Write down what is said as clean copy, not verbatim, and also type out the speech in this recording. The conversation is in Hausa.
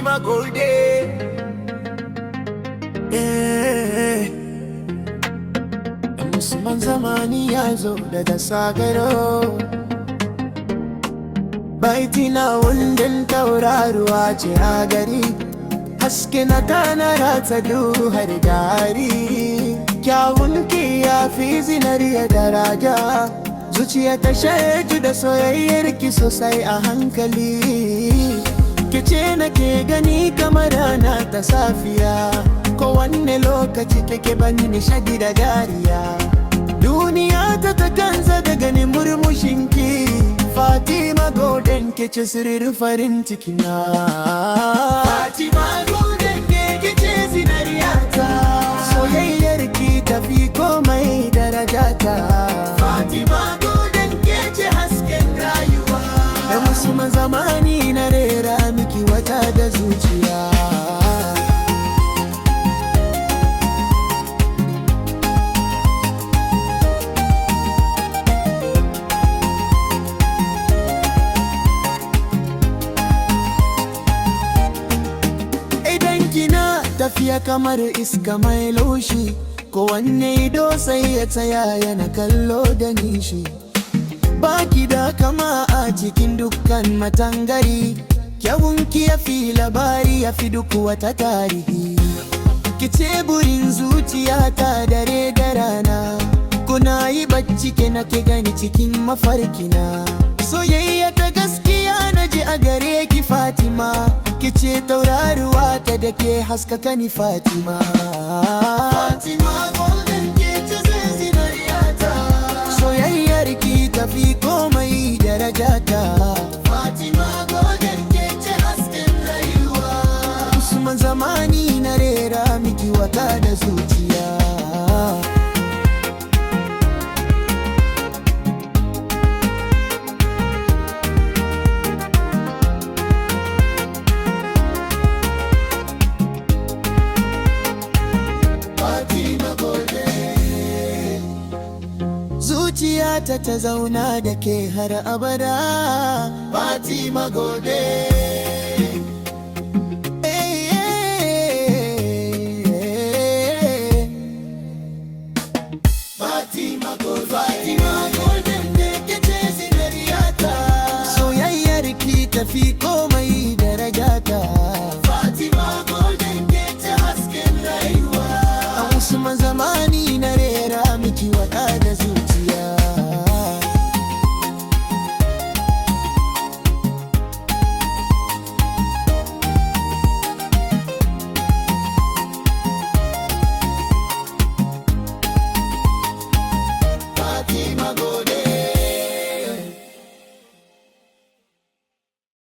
Fatima Golden. Usman zamani ya zo da sagaro, baiti na wundin tauraruwa ce a gari, haske na tana ratsa duhar gari. Kyawun ki ya fi zinariya daraja, zuciya ta shaidu da soyayyar ki sosai a hankali. Kice nake gani kamar rana ta safiya, kowanne lokaci kake bani nishadi da dariya. Duniya ta kanza da ganin murmushinki, Fatima Golden ke ce sirrin farin cikina. Fatima Golden ke ce zinariyata, soyayyar ki tafi komai darajata. Fatima Golden ke ce hasken rayuwa, da musu zamani na rera miki wata da zuciya. Kina tafiya kamar iska mai laushi, kowanne ido sai ya tsaya yana kallo da nishi. Baki da kama a cikin dukkan matangari, kyawunki ya fi labari ya fi duk wata tarihi. Kice burin zuciyata dare da rana, kuna yi bacci ke nake gani cikin mafarkina. Soyayya ta gaskiya na ji a gare ki Fatima, kice tauraruwa ta da ke haskaka ni Fatima. Fatima Golden ke ce zinariyata, soyayyar ki tafi komai darajata. Fatima Golden ke ce hasken rayuwa, Usman zamani na rera miki wata da zuciya. Zuciyata ta zauna da ke har abada, Fatima Golden. Fatima Golden, Fatima Golden ne ke ce zinariyata, soyayyar ki tafi